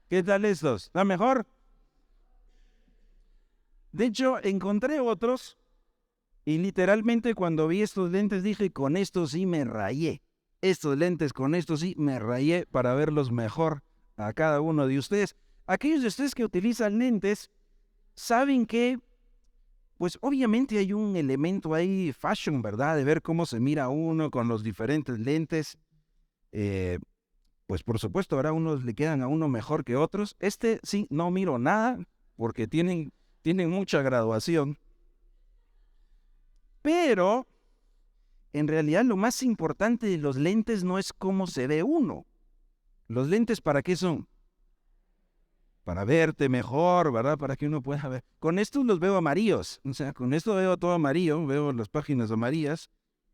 ¿Qué tal estos? ¿Está mejor? De hecho, encontré otros y literalmente cuando vi estos lentes dije, con estos sí me rayé. Estos lentes, con estos sí me rayé para verlos mejor a cada uno de ustedes. Aquellos de ustedes que utilizan lentes saben que, pues obviamente hay un elemento ahí fashion, ¿verdad? De ver cómo se mira uno con los diferentes lentes. Pues por supuesto, ahora unos le quedan a uno mejor que otros. Este sí, no miro nada porque tienen mucha graduación. Pero en realidad lo más importante de los lentes no es cómo se ve uno. ¿Los lentes para qué son? Para verte mejor, ¿verdad? Para que uno pueda ver. Con estos los veo amarillos. O sea, con esto veo todo amarillo, veo las páginas amarillas.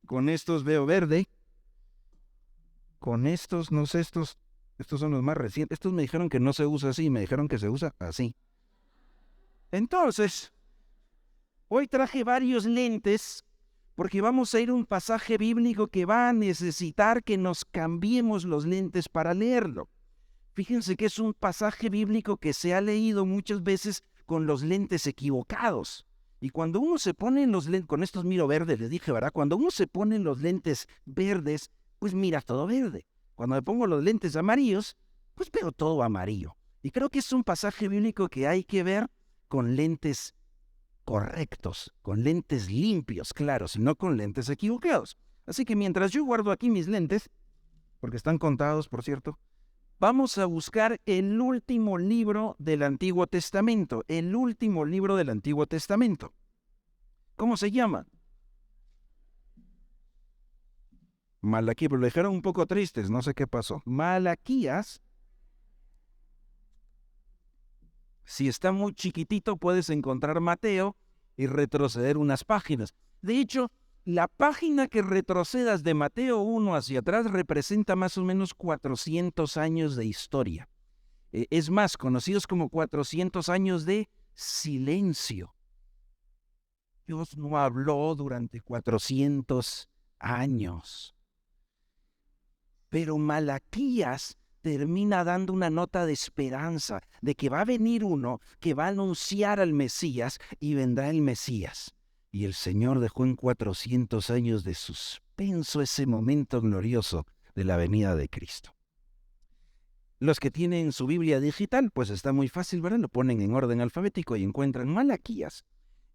Con estos veo verde. Con estos, no sé, estos son los más recientes. Estos me dijeron que no se usa así, me dijeron que se usa así. Entonces, hoy traje varios lentes porque vamos a ir a un pasaje bíblico que va a necesitar que nos cambiemos los lentes para leerlo. Fíjense que es un pasaje bíblico que se ha leído muchas veces con los lentes equivocados. Y cuando uno se pone los lentes, con estos miro verdes, les dije, ¿verdad? Cuando uno se pone los lentes verdes, pues mira todo verde. Cuando me pongo los lentes amarillos, pues veo todo amarillo. Y creo que es un pasaje bíblico que hay que ver con lentes correctos, con lentes limpios, claros, y no con lentes equivocados. Así que mientras yo guardo aquí mis lentes, porque están contados, por cierto, vamos a buscar el último libro del Antiguo Testamento, el último libro del Antiguo Testamento. ¿Cómo se llama? Malaquías, pero lo dejaron un poco tristes, no sé qué pasó. Malaquías. Si está muy chiquitito, puedes encontrar Mateo y retroceder unas páginas. De hecho, la página que retrocedas de Mateo 1 hacia atrás representa más o menos 400 años de historia. Es más, conocidos como 400 años de silencio. Dios no habló durante 400 años. Pero Malaquías termina dando una nota de esperanza, de que va a venir uno que va a anunciar al Mesías y vendrá el Mesías. Y el Señor dejó en 400 años de suspenso ese momento glorioso de la venida de Cristo. Los que tienen su Biblia digital, pues está muy fácil, ¿verdad? Lo ponen en orden alfabético y encuentran Malaquías.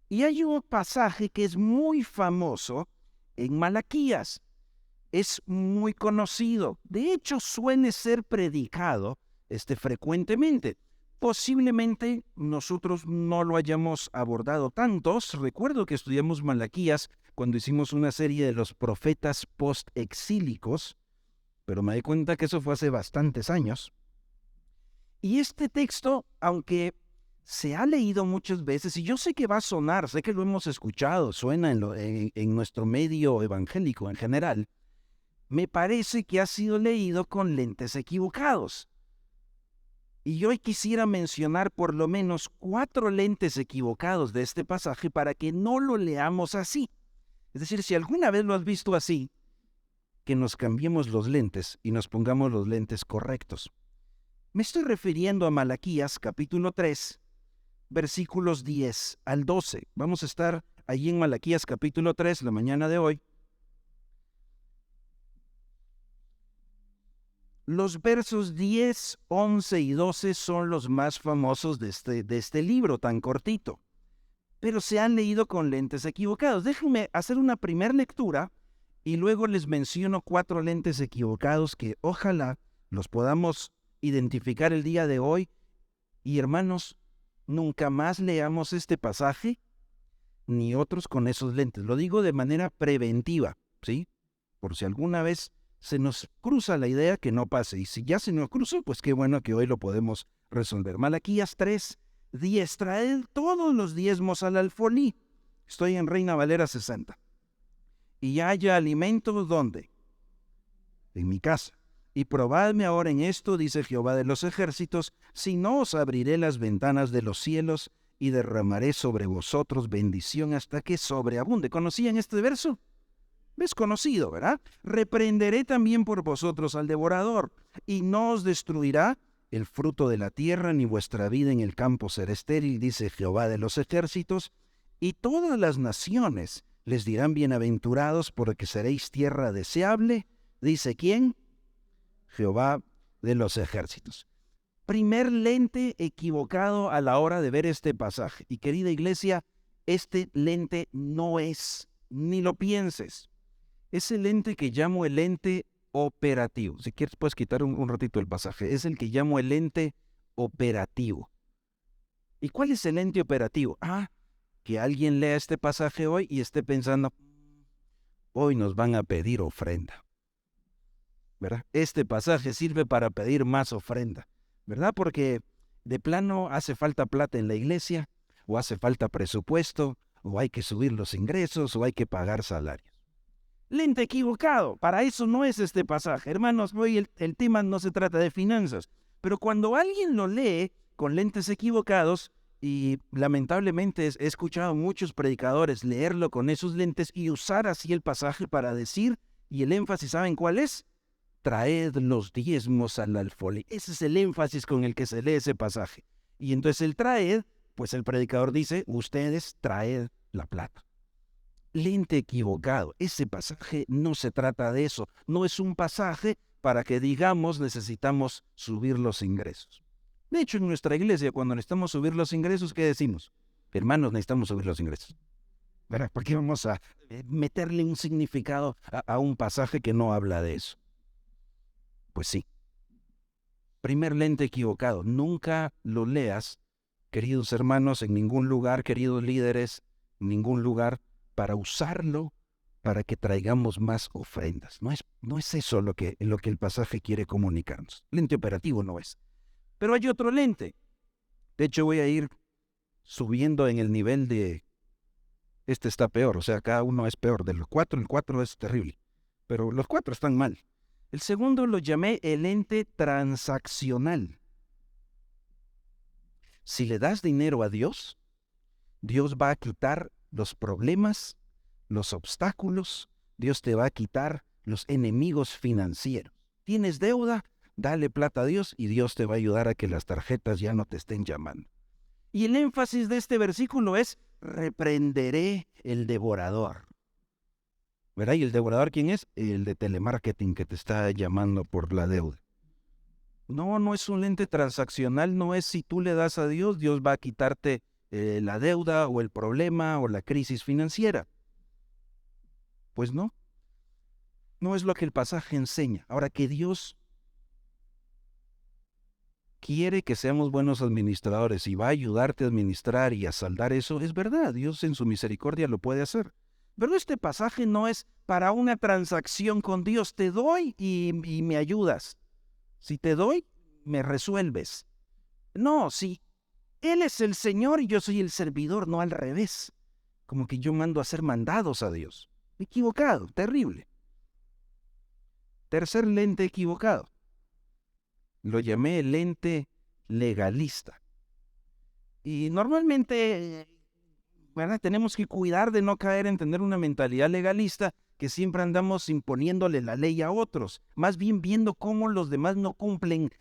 Y hay un pasaje que es muy famoso en Malaquías. Es muy conocido. De hecho, suele ser predicado frecuentemente. Posiblemente nosotros no lo hayamos abordado tantos. Recuerdo que estudiamos Malaquías cuando hicimos una serie de los profetas post-exílicos, pero me di cuenta que eso fue hace bastantes años. Y este texto, aunque se ha leído muchas veces, y yo sé que va a sonar, sé que lo hemos escuchado, suena en nuestro medio evangélico en general, me parece que ha sido leído con lentes equivocados. Y yo hoy quisiera mencionar por lo menos 4 lentes equivocados de este pasaje para que no lo leamos así. Es decir, si alguna vez lo has visto así, que nos cambiemos los lentes y nos pongamos los lentes correctos. Me estoy refiriendo a Malaquías capítulo 3, versículos 10 al 12. Vamos a estar allí en Malaquías capítulo 3 la mañana de hoy. Los versos 10, 11 y 12 son los más famosos de este libro tan cortito, pero se han leído con lentes equivocados. Déjenme hacer una primera lectura y luego les menciono 4 lentes equivocados que ojalá los podamos identificar el día de hoy. Y hermanos, nunca más leamos este pasaje ni otros con esos lentes. Lo digo de manera preventiva, ¿sí? Por si alguna vez se nos cruza la idea, que no pase. Y si ya se nos cruzó, pues qué bueno que hoy lo podemos resolver. Malaquías 3, 10. Traed todos los diezmos al alfolí. Estoy en Reina Valera 60. Y haya alimento, ¿dónde? En mi casa. Y probadme ahora en esto, dice Jehová de los ejércitos, si no os abriré las ventanas de los cielos y derramaré sobre vosotros bendición hasta que sobreabunde. ¿Conocían este verso? Es conocido, ¿verdad? Reprenderé también por vosotros al devorador, y no os destruirá el fruto de la tierra, ni vuestra vida en el campo será estéril, dice Jehová de los ejércitos, y todas las naciones les dirán bienaventurados porque seréis tierra deseable, dice ¿quién? Jehová de los ejércitos. Primer lente equivocado a la hora de ver este pasaje. Y querida iglesia, este lente no es, ni lo pienses. Es el lente que llamo el lente operativo. Si quieres puedes quitar un ratito el pasaje. Es el que llamo el lente operativo. ¿Y cuál es el lente operativo? Que alguien lea este pasaje hoy y esté pensando, hoy nos van a pedir ofrenda, ¿verdad? Este pasaje sirve para pedir más ofrenda, ¿verdad? Porque de plano hace falta plata en la iglesia, o hace falta presupuesto, o hay que subir los ingresos, o hay que pagar salarios. Lente equivocado, para eso no es este pasaje. Hermanos, hoy el tema no se trata de finanzas, pero cuando alguien lo lee con lentes equivocados, y lamentablemente he escuchado muchos predicadores leerlo con esos lentes y usar así el pasaje para decir, y el énfasis, ¿saben cuál es? Traed los diezmos al alfolí. Ese es el énfasis con el que se lee ese pasaje. Y entonces el traed, pues el predicador dice, ustedes traed la plata. Lente equivocado. Ese pasaje no se trata de eso. No es un pasaje para que digamos necesitamos subir los ingresos. De hecho, en nuestra iglesia, cuando necesitamos subir los ingresos, ¿qué decimos? Hermanos, necesitamos subir los ingresos. ¿Verdad? ¿Por qué vamos a meterle un significado a un pasaje que no habla de eso? Pues sí. Primer lente equivocado. Nunca lo leas, queridos hermanos, en ningún lugar, queridos líderes, en ningún lugar, para usarlo para que traigamos más ofrendas. No es eso lo que el pasaje quiere comunicarnos. Lente operativo no es. Pero hay otro lente. De hecho, voy a ir subiendo en el nivel de... Este está peor, o sea, cada uno es peor. De los 4, el 4 es terrible. Pero los 4 están mal. El segundo lo llamé el lente transaccional. Si le das dinero a Dios, Dios va a quitar los problemas, los obstáculos, Dios te va a quitar los enemigos financieros. ¿Tienes deuda? Dale plata a Dios y Dios te va a ayudar a que las tarjetas ya no te estén llamando. Y el énfasis de este versículo es, reprenderé el devorador. ¿Verdad? ¿Y el devorador quién es? El de telemarketing que te está llamando por la deuda. No es un lente transaccional, no es si tú le das a Dios, Dios va a quitarte la deuda o el problema o la crisis financiera. Pues no es lo que el pasaje enseña. Ahora, que Dios quiere que seamos buenos administradores y va a ayudarte a administrar y a saldar eso, es verdad, Dios en su misericordia lo puede hacer. Pero este pasaje no es para una transacción con Dios, te doy y me ayudas. Si te doy, me resuelves. No, si Él es el Señor y yo soy el servidor, no al revés. Como que yo mando a hacer mandados a Dios. Equivocado, terrible. Tercer lente equivocado. Lo llamé el lente legalista. Y normalmente, ¿verdad? Tenemos que cuidar de no caer en tener una mentalidad legalista que siempre andamos imponiéndole la ley a otros, más bien viendo cómo los demás no cumplen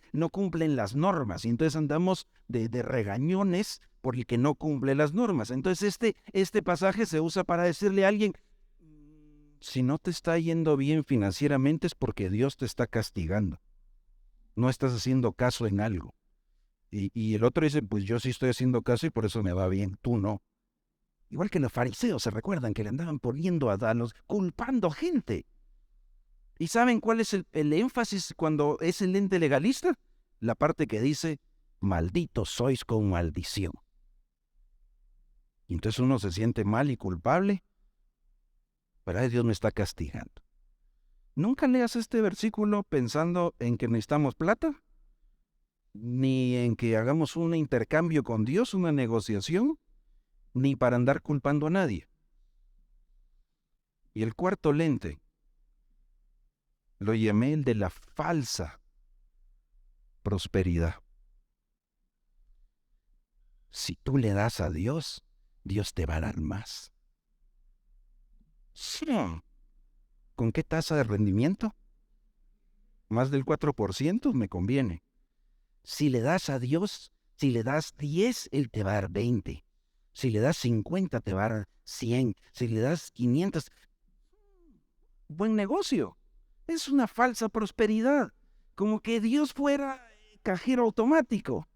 las normas, y entonces andamos de regañones por el que no cumple las normas. Entonces este pasaje se usa para decirle a alguien, si no te está yendo bien financieramente es porque Dios te está castigando. No estás haciendo caso en algo. Y el otro dice, pues yo sí estoy haciendo caso y por eso me va bien, tú no. Igual que los fariseos, se recuerdan que le andaban poniendo a los, culpando gente. ¿Y saben cuál es el énfasis cuando es el ente legalista? La parte que dice, malditos sois con maldición. Y entonces uno se siente mal y culpable, pero Dios me está castigando. Nunca leas este versículo pensando en que necesitamos plata, ni en que hagamos un intercambio con Dios, una negociación, ni para andar culpando a nadie. Y el cuarto lente lo llamé el de la falsa prosperidad. Si tú le das a Dios, Dios te va a dar más. Sí. ¿Con qué tasa de rendimiento? Más del 4% me conviene. Si le das a Dios, si le das 10, Él te va a dar 20. Si le das 50, te va a dar 100. Si le das 500, buen negocio. Es una falsa prosperidad. Como que Dios fuera cajero automático.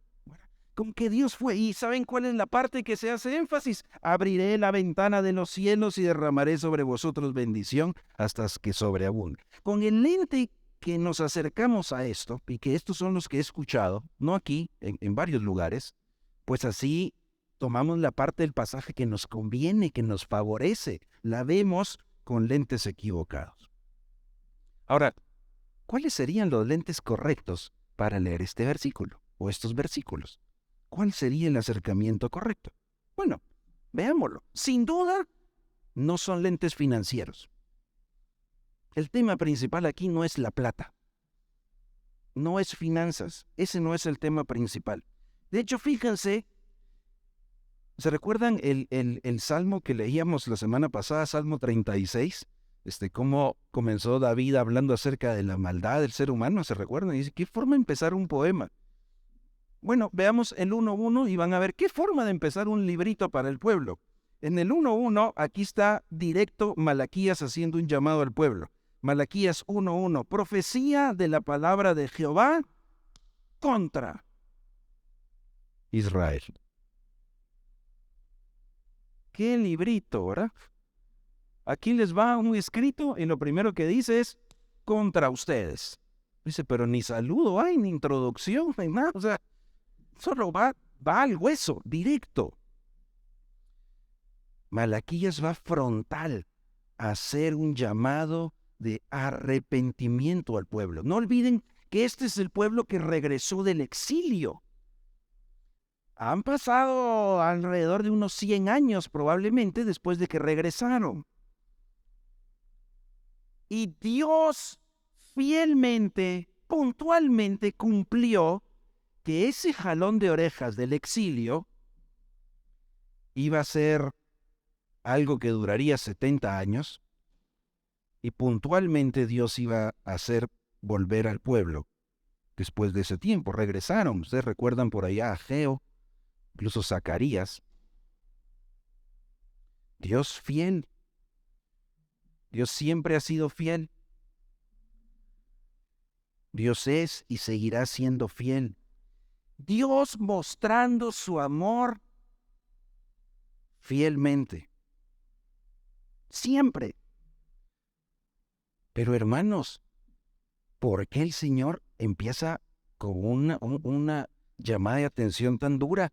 Como que Dios fue. ¿Y saben cuál es la parte que se hace énfasis? Abriré la ventana de los cielos y derramaré sobre vosotros bendición hasta que sobreabunde. Con el lente que nos acercamos a esto, y que estos son los que he escuchado, no aquí, en varios lugares, pues así tomamos la parte del pasaje que nos conviene, que nos favorece. La vemos con lentes equivocados. Ahora, ¿cuáles serían los lentes correctos para leer este versículo o estos versículos? ¿Cuál sería el acercamiento correcto? Bueno, veámoslo. Sin duda, no son lentes financieros. El tema principal aquí no es la plata. No es finanzas. Ese no es el tema principal. De hecho, fíjense, ¿se recuerdan el salmo que leíamos la semana pasada, Salmo 36? Cómo comenzó David hablando acerca de la maldad del ser humano, ¿se recuerdan? Y dice, ¿qué forma de empezar un poema? Bueno, veamos el 1.1 y van a ver qué forma de empezar un librito para el pueblo. En el 1.1, aquí está directo Malaquías haciendo un llamado al pueblo. Malaquías 1.1, profecía de la palabra de Jehová contra Israel. ¿Qué librito, verdad? Aquí les va un escrito y lo primero que dice es contra ustedes. Dice, pero ni saludo hay, ni introducción, ni nada. O sea, solo va al hueso, directo. Malaquías va frontal a hacer un llamado de arrepentimiento al pueblo. No olviden que este es el pueblo que regresó del exilio. Han pasado alrededor de unos 100 años probablemente después de que regresaron. Y Dios fielmente, puntualmente cumplió que ese jalón de orejas del exilio iba a ser algo que duraría 70 años y puntualmente Dios iba a hacer volver al pueblo. Después de ese tiempo regresaron. Ustedes recuerdan por allá a Ageo, incluso Zacarías. Dios fiel. Dios siempre ha sido fiel. Dios es y seguirá siendo fiel. Dios mostrando su amor fielmente. Siempre. Pero hermanos, ¿por qué el Señor empieza con una llamada de atención tan dura?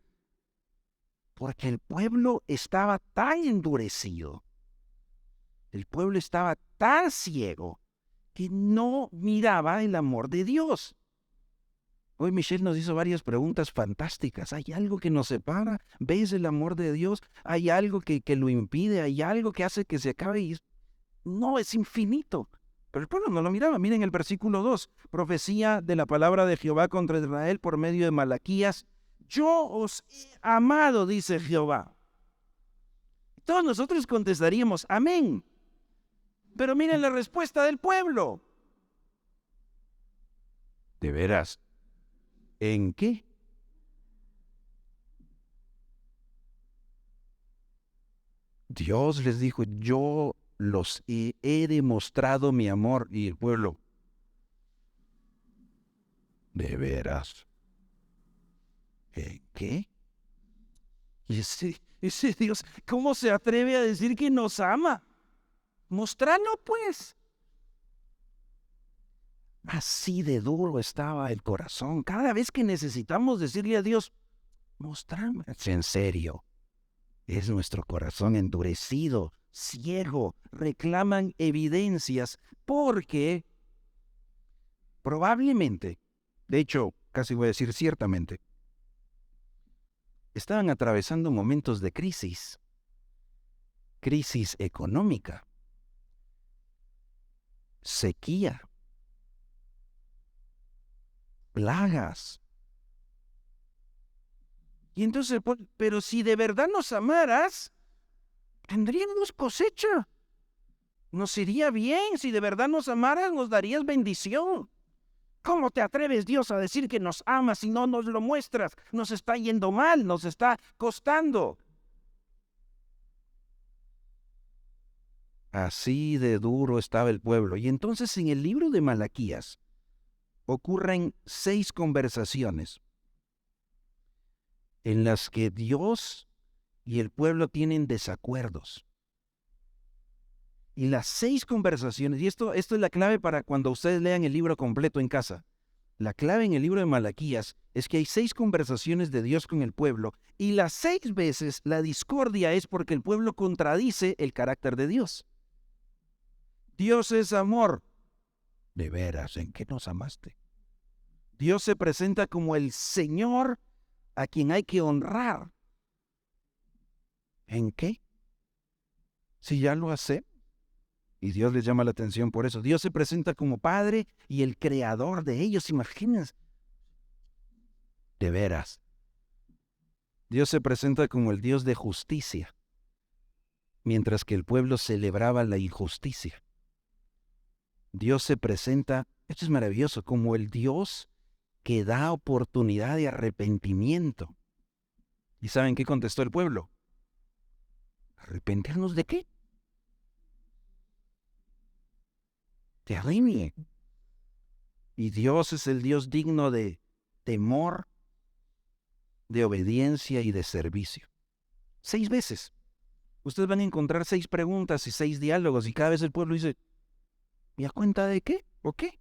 Porque el pueblo estaba tan endurecido. El pueblo estaba tan ciego que no miraba el amor de Dios. Hoy Michelle nos hizo varias preguntas fantásticas. ¿Hay algo que nos separa? ¿Ves el amor de Dios? ¿Hay algo que lo impide? ¿Hay algo que hace que se acabe? No, es infinito. Pero el pueblo no lo miraba. Miren el versículo 2. Profecía de la palabra de Jehová contra Israel por medio de Malaquías. Yo os he amado, dice Jehová. Todos nosotros contestaríamos, amén. Pero miren la respuesta del pueblo. ¿De veras? ¿En qué? Dios les dijo, yo los he demostrado mi amor. Y el pueblo, ¿de veras? ¿En qué? Y ese Dios, ¿cómo se atreve a decir que nos ama? Mostrarlo, pues. Así de duro estaba el corazón. Cada vez que necesitamos decirle a Dios, mostrarme. En serio, es nuestro corazón endurecido, ciego. Reclaman evidencias porque probablemente, de hecho, casi voy a decir ciertamente, estaban atravesando momentos de crisis económica, sequía, plagas. Y entonces, pero si de verdad nos amaras, tendríamos cosecha. Nos iría bien. Si de verdad nos amaras, nos darías bendición. ¿Cómo te atreves, Dios, a decir que nos amas si no nos lo muestras? Nos está yendo mal, nos está costando. Así de duro estaba el pueblo. Y entonces en el libro de Malaquías ocurren 6 conversaciones en las que Dios y el pueblo tienen desacuerdos. Y las 6 conversaciones, y esto es la clave para cuando ustedes lean el libro completo en casa. La clave en el libro de Malaquías es que hay 6 conversaciones de Dios con el pueblo, y las 6 veces la discordia es porque el pueblo contradice el carácter de Dios. Dios es amor. De veras, ¿en qué nos amaste? Dios se presenta como el Señor a quien hay que honrar. ¿En qué? Si ya lo hace. Y Dios les llama la atención por eso. Dios se presenta como Padre y el creador de ellos. Imagínense. De veras. Dios se presenta como el Dios de justicia, mientras que el pueblo celebraba la injusticia. Dios se presenta, esto es maravilloso, como el Dios que da oportunidad de arrepentimiento. ¿Y saben qué contestó el pueblo? ¿Arrepentirnos de qué? Terrible. Y Dios es el Dios digno de temor, de obediencia y de servicio. 6 veces. Ustedes van a encontrar 6 preguntas y 6 diálogos, y cada vez el pueblo dice, ¿y a cuenta de qué? ¿O qué?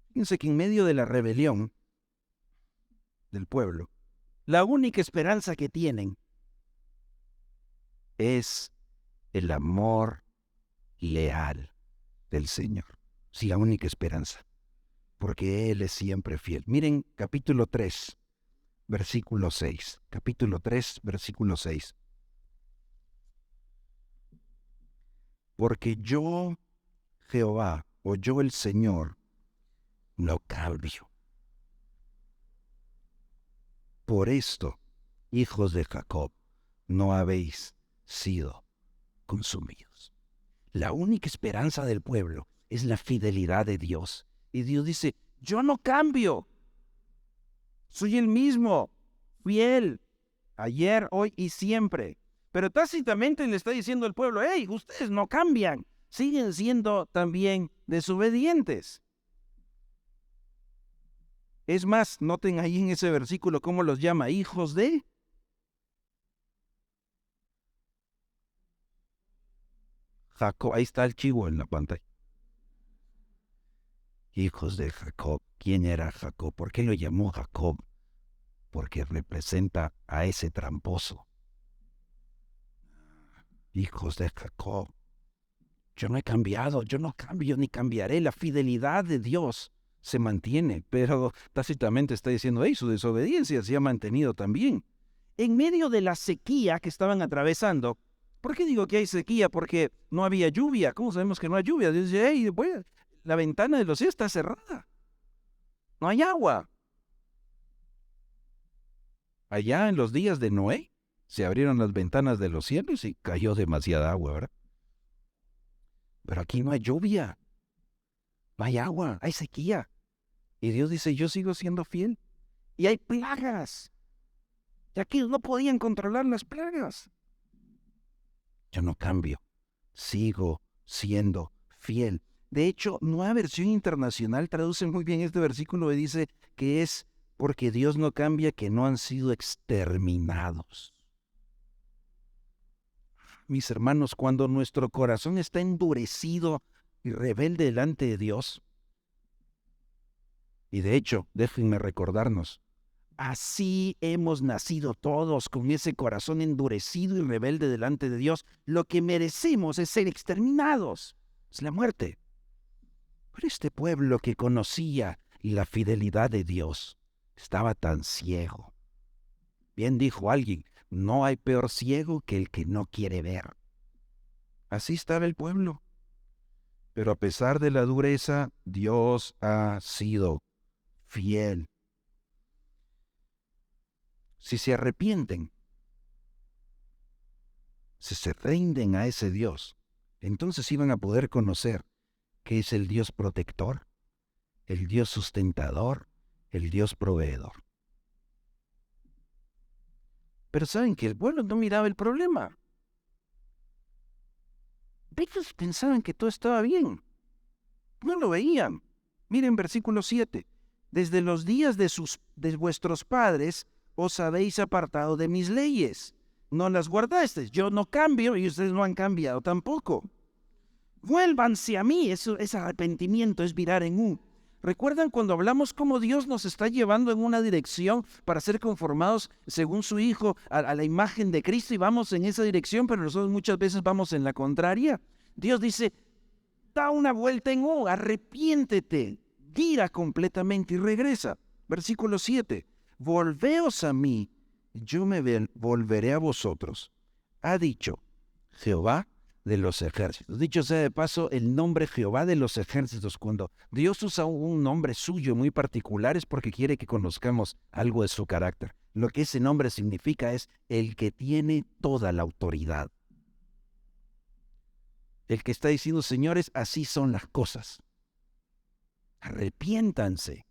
Fíjense que en medio de la rebelión del pueblo, la única esperanza que tienen es el amor leal del Señor. Sí, la única esperanza, porque Él es siempre fiel. Miren capítulo 3, versículo 6. Capítulo 3, versículo 6. Porque yo, Jehová, o yo el Señor, no cambio. Por esto, hijos de Jacob, no habéis sido consumidos. La única esperanza del pueblo es la fidelidad de Dios. Y Dios dice, yo no cambio. Soy el mismo, fiel, ayer, hoy y siempre. Pero tácitamente le está diciendo al pueblo, hey, ustedes no cambian, siguen siendo también desobedientes. Es más, noten ahí en ese versículo cómo los llama hijos de Jacob. Ahí está el chivo en la pantalla. Hijos de Jacob. ¿Quién era Jacob? ¿Por qué lo llamó Jacob? Porque representa a ese tramposo. Hijos de Jacob. Yo no he cambiado, yo no cambio ni cambiaré. La fidelidad de Dios se mantiene, pero tácitamente está diciendo, hey, su desobediencia se ha mantenido también. En medio de la sequía que estaban atravesando, ¿por qué digo que hay sequía? Porque no había lluvia. ¿Cómo sabemos que no hay lluvia? Dios dice, hey, pues, la ventana de los cielos está cerrada. No hay agua. Allá en los días de Noé, se abrieron las ventanas de los cielos y cayó demasiada agua, ¿verdad? Pero aquí no hay lluvia, no hay agua, hay sequía. Y Dios dice, yo sigo siendo fiel. Y hay plagas. Y aquí no podían controlar las plagas. Yo no cambio, sigo siendo fiel. De hecho, Nueva Versión Internacional traduce muy bien este versículo y dice que es porque Dios no cambia, que no han sido exterminados. Mis hermanos, cuando nuestro corazón está endurecido y rebelde delante de Dios, y de hecho, déjenme recordarnos, así hemos nacido todos con ese corazón endurecido y rebelde delante de Dios. Lo que merecemos es ser exterminados, es la muerte. Pero este pueblo que conocía la fidelidad de Dios estaba tan ciego. Bien dijo alguien, no hay peor ciego que el que no quiere ver. Así estaba el pueblo. Pero a pesar de la dureza, Dios ha sido fiel. Si se arrepienten, si se rinden a ese Dios, entonces iban a poder conocer que es el Dios protector, el Dios sustentador, el Dios proveedor. Pero saben que el pueblo no miraba el problema. Ellos pensaban que todo estaba bien. No lo veían. Miren versículo 7. Desde los días de vuestros padres os habéis apartado de mis leyes. No las guardasteis. Yo no cambio y ustedes no han cambiado tampoco. Vuélvanse a mí. Eso es arrepentimiento, es virar en U. ¿Recuerdan cuando hablamos cómo Dios nos está llevando en una dirección para ser conformados según su Hijo a la imagen de Cristo y vamos en esa dirección, pero nosotros muchas veces vamos en la contraria? Dios dice, da una vuelta en U, arrepiéntete, gira completamente y regresa. Versículo 7, volveos a mí, yo me volveré a vosotros. Ha dicho Jehová de los ejércitos. Dicho sea de paso, el nombre Jehová de los ejércitos, cuando Dios usa un nombre suyo muy particular es porque quiere que conozcamos algo de su carácter. Lo que ese nombre significa es el que tiene toda la autoridad. El que está diciendo, señores, así son las cosas. Arrepiéntanse.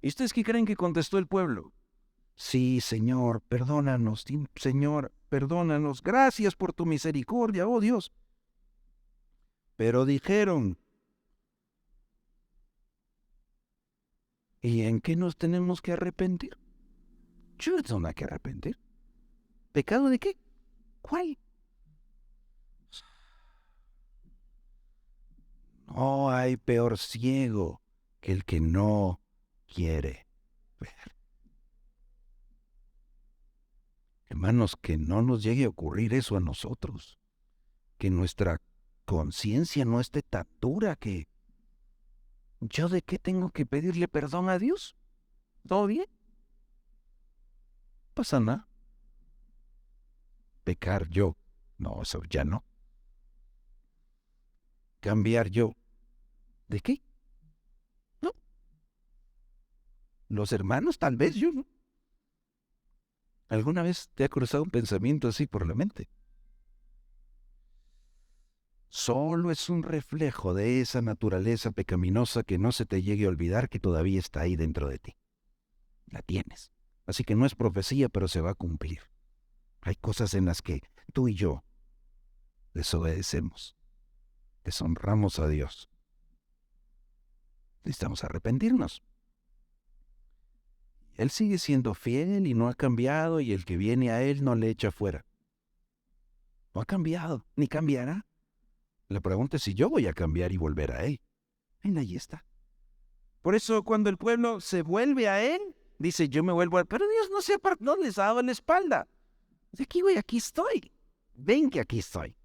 ¿Y ustedes qué creen que contestó el pueblo? Sí, Señor, perdónanos. Señor, perdónanos. Gracias por tu misericordia, oh Dios. Pero dijeron, ¿y en qué nos tenemos que arrepentir? Yo no tengo nada que arrepentir. ¿Pecado de qué? ¿Cuál? No hay peor ciego que el que no quiere ver. Hermanos, que no nos llegue a ocurrir eso a nosotros. Que nuestra conciencia no esté tan dura que ¿yo de qué tengo que pedirle perdón a Dios? ¿Todo bien? No pasa nada. Pecar yo. No, eso ya no. Cambiar yo. ¿De qué? No. Los hermanos, tal vez yo, ¿no? ¿Alguna vez te ha cruzado un pensamiento así por la mente? Solo es un reflejo de esa naturaleza pecaminosa que no se te llegue a olvidar que todavía está ahí dentro de ti. La tienes. Así que no es profecía, pero se va a cumplir. Hay cosas en las que tú y yo desobedecemos, deshonramos a Dios. Necesitamos arrepentirnos. Él sigue siendo fiel y no ha cambiado, y el que viene a Él no le echa fuera. No ha cambiado, ni cambiará. La pregunta es si yo voy a cambiar y volver a Él. Ahí está. Por eso cuando el pueblo se vuelve a Él, dice, yo me vuelvo a Él. Pero Dios no les ha dado la espalda. De aquí, güey, aquí estoy. Ven que aquí estoy.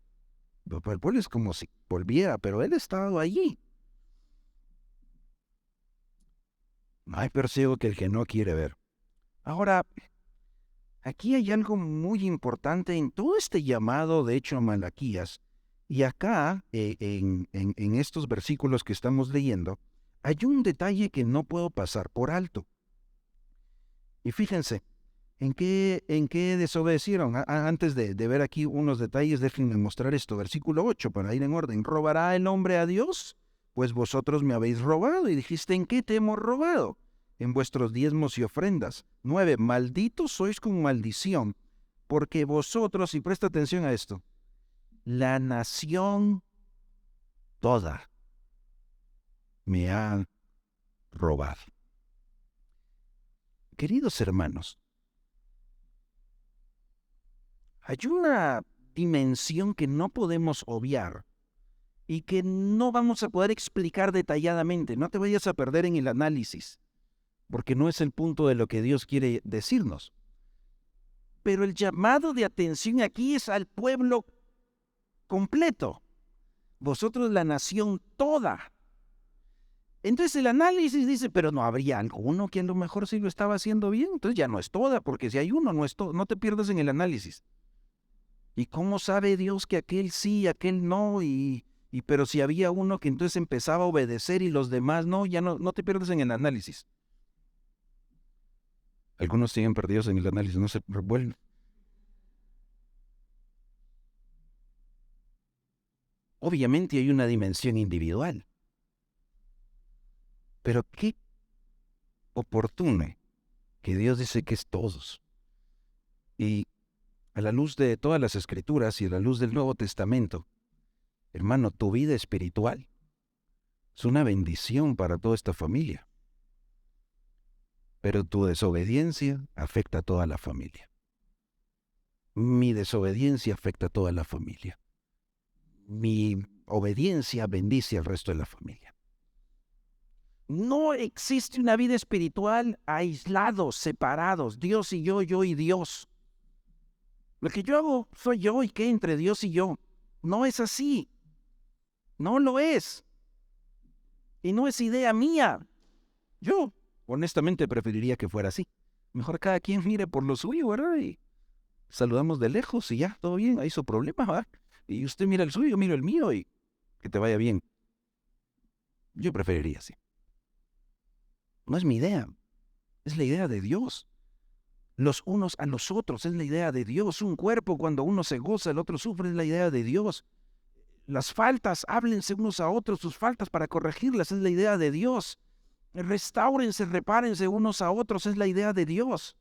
Pero el pueblo es como si volviera, pero Él ha estado allí. No hay peor ciego que el que no quiere ver. Ahora, aquí hay algo muy importante en todo este llamado, de hecho, a Malaquías. Y acá, en estos versículos que estamos leyendo, hay un detalle que no puedo pasar por alto. Y fíjense, ¿en qué desobedecieron? Antes de ver aquí unos detalles, déjenme mostrar esto. Versículo 8, para ir en orden. ¿Robará el hombre a Dios? Pues vosotros me habéis robado. Y dijiste, ¿en qué te hemos robado? En vuestros diezmos y ofrendas. 9, malditos sois con maldición, porque vosotros, y presta atención a esto, la nación toda me ha robado. Queridos hermanos, hay una dimensión que no podemos obviar y que no vamos a poder explicar detalladamente. No te vayas a perder en el análisis, porque no es el punto de lo que Dios quiere decirnos. Pero el llamado de atención aquí es al pueblo completo. Vosotros la nación toda. Entonces el análisis dice, pero no habría alguno que a lo mejor sí lo estaba haciendo bien. Entonces ya no es toda, porque si hay uno, no es todo. No te pierdas en el análisis. ¿Y cómo sabe Dios que aquel sí, aquel no? Pero si había uno que entonces empezaba a obedecer y los demás no, ya no te pierdas en el análisis. Algunos siguen perdidos en el análisis, no se revuelven. Obviamente hay una dimensión individual. Pero qué oportuno que Dios dice que es todos. Y a la luz de todas las Escrituras y a la luz del Nuevo Testamento, hermano, tu vida espiritual es una bendición para toda esta familia. Pero tu desobediencia afecta a toda la familia. Mi desobediencia afecta a toda la familia. Mi obediencia bendice al resto de la familia. No existe una vida espiritual aislados, separados, Dios y yo y Dios. Lo que yo hago soy yo y qué entre Dios y yo. No es así. No lo es. Y no es idea mía. Yo, honestamente, preferiría que fuera así. Mejor cada quien mire por lo suyo, ¿verdad? Y saludamos de lejos y ya, todo bien, hay su problema, ¿verdad? Y usted mira el suyo, yo miro el mío y que te vaya bien. Yo preferiría así. No es mi idea, es la idea de Dios. Los unos a los otros es la idea de Dios. Un cuerpo, cuando uno se goza, el otro sufre, es la idea de Dios. Las faltas, háblense unos a otros sus faltas para corregirlas, es la idea de Dios. Restáurense, repárense unos a otros, es la idea de Dios.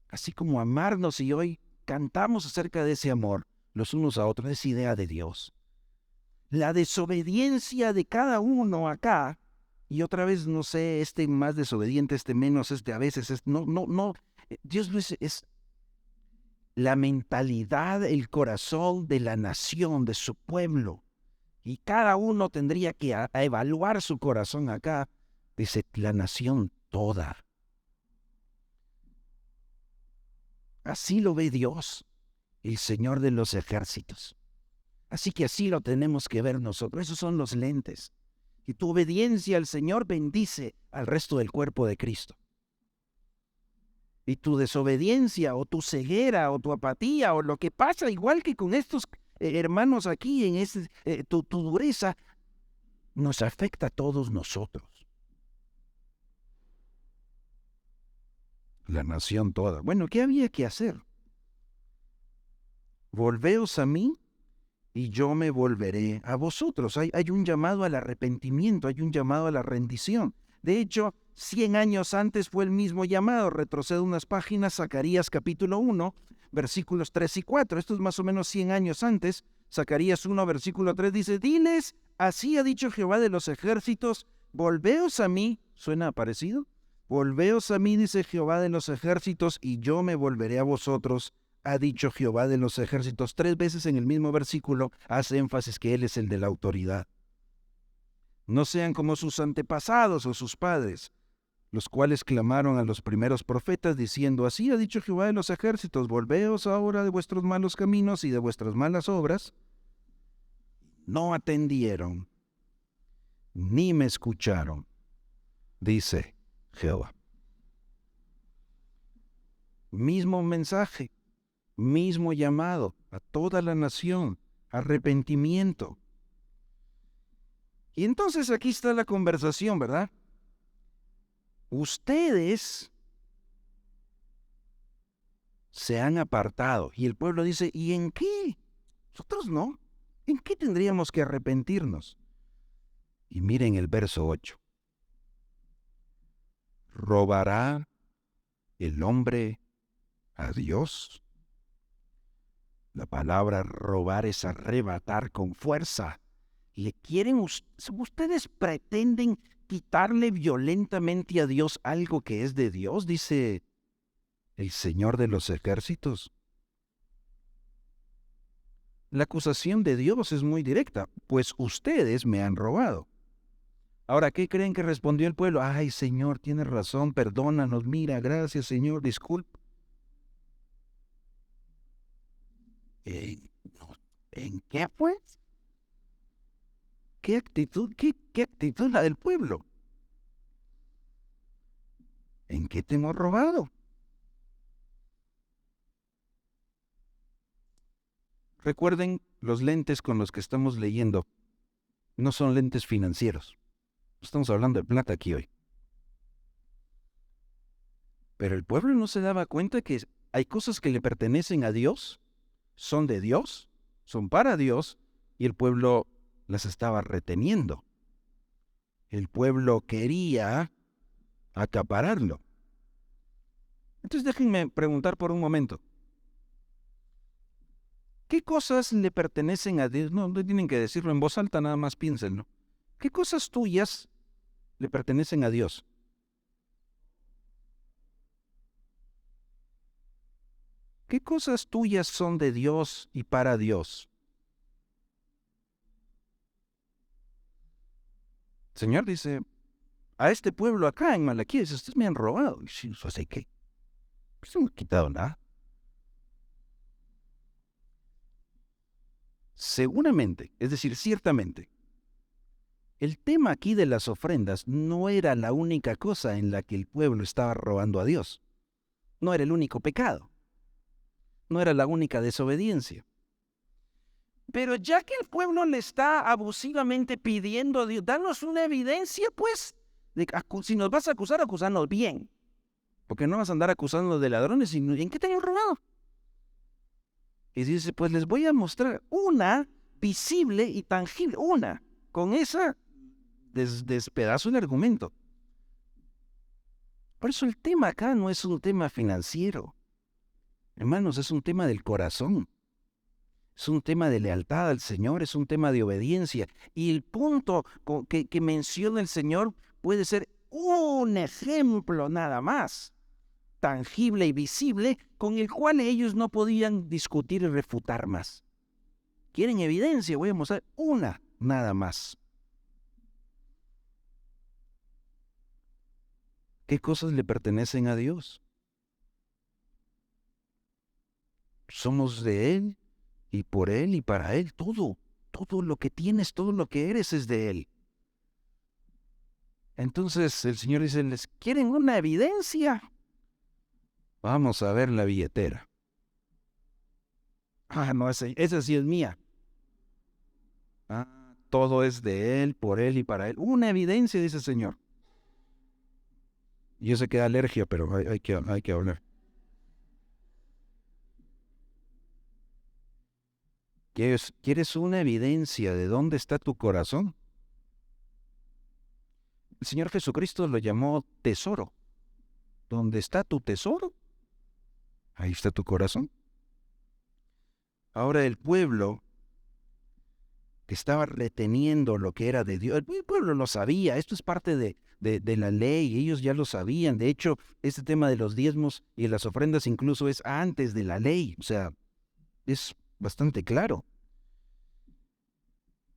Así como amarnos, y hoy cantamos acerca de ese amor, los unos a otros, es idea de Dios. La desobediencia de cada uno acá, y otra vez no sé, este más desobediente, este menos, este a veces, no, Dios no es la mentalidad, el corazón de la nación, de su pueblo. Y cada uno tendría que a evaluar su corazón acá. Dice, la nación toda. Así lo ve Dios, el Señor de los ejércitos. Así que así lo tenemos que ver nosotros. Esos son los lentes. Y tu obediencia al Señor bendice al resto del cuerpo de Cristo. Y tu desobediencia o tu ceguera o tu apatía o lo que pasa, igual que con estos hermanos aquí, en tu dureza, nos afecta a todos nosotros. La nación toda. Bueno, ¿qué había que hacer? Volveos a mí y yo me volveré a vosotros. Hay un llamado al arrepentimiento, hay un llamado a la rendición. De hecho, 100 años antes fue el mismo llamado. Retrocedo unas páginas, Zacarías capítulo 1, versículos 3 y 4. Esto es más o menos 100 años antes. Zacarías 1, versículo 3 dice, diles, así ha dicho Jehová de los ejércitos, volveos a mí. ¿Suena parecido? Volveos a mí, dice Jehová de los ejércitos, y yo me volveré a vosotros, ha dicho Jehová de los ejércitos. 3 veces en el mismo versículo hace énfasis que Él es el de la autoridad. No sean como sus antepasados o sus padres, los cuales clamaron a los primeros profetas diciendo, así ha dicho Jehová de los ejércitos, volveos ahora de vuestros malos caminos y de vuestras malas obras. No atendieron, ni me escucharon, dice Jehová. Mismo mensaje, mismo llamado a toda la nación, arrepentimiento. Y entonces aquí está la conversación, ¿verdad? Ustedes se han apartado. Y el pueblo dice, ¿y en qué? Nosotros no. ¿En qué tendríamos que arrepentirnos? Y miren el verso 8. ¿Robará el hombre a Dios? La palabra robar es arrebatar con fuerza. Ustedes pretenden quitarle violentamente a Dios algo que es de Dios, dice el Señor de los ejércitos. La acusación de Dios es muy directa, pues ustedes me han robado. Ahora, ¿qué creen que respondió el pueblo? Ay, Señor, tienes razón, perdónanos, mira, gracias, Señor, disculpa. ¿En qué fue? ¿Qué actitud la del pueblo? ¿En qué te hemos robado? Recuerden, los lentes con los que estamos leyendo no son lentes financieros. Estamos hablando de plata aquí hoy. Pero el pueblo no se daba cuenta que hay cosas que le pertenecen a Dios, son de Dios, son para Dios, y el pueblo las estaba reteniendo. El pueblo quería acapararlo. Entonces déjenme preguntar por un momento. ¿Qué cosas le pertenecen a Dios? No, no tienen que decirlo en voz alta, nada más piénsenlo. ¿Qué cosas tuyas le pertenecen a Dios? ¿Qué cosas tuyas son de Dios y para Dios? El Señor dice, a este pueblo acá en Malaquías, ustedes me han robado. Y si eso hace qué, pues no me han quitado nada. Seguramente, es decir, ciertamente, el tema aquí de las ofrendas no era la única cosa en la que el pueblo estaba robando a Dios. No era el único pecado. No era la única desobediencia. Pero ya que el pueblo le está abusivamente pidiendo a Dios, danos una evidencia, pues, si nos vas a acusar, acusarnos bien. Porque no vas a andar acusando de ladrones, sino ¿en qué te han robado? Y dice, pues les voy a mostrar una visible y tangible, una. Con esa despedazo el argumento. Por eso el tema acá no es un tema financiero. Hermanos, es un tema del corazón. Es un tema de lealtad al Señor, es un tema de obediencia. Y el punto que menciona el Señor puede ser un ejemplo nada más, tangible y visible, con el cual ellos no podían discutir y refutar más. ¿Quieren evidencia? Voy a mostrar una nada más. ¿Qué cosas le pertenecen a Dios? Somos de Él y por Él y para Él. Todo lo que tienes, todo lo que eres es de Él. Entonces el Señor dice, ¿les quieren una evidencia? Vamos a ver la billetera. Ah, no, esa sí es mía. Ah, todo es de Él, por Él y para Él. Una evidencia, dice el Señor. Yo sé que da alergia, pero hay que hablar. ¿Quieres una evidencia de dónde está tu corazón? El Señor Jesucristo lo llamó tesoro. ¿Dónde está tu tesoro? Ahí está tu corazón. Ahora el pueblo que estaba reteniendo lo que era de Dios, el pueblo lo sabía, esto es parte de la ley, ellos ya lo sabían. De hecho, este tema de los diezmos y las ofrendas incluso es antes de la ley, o sea, es bastante claro.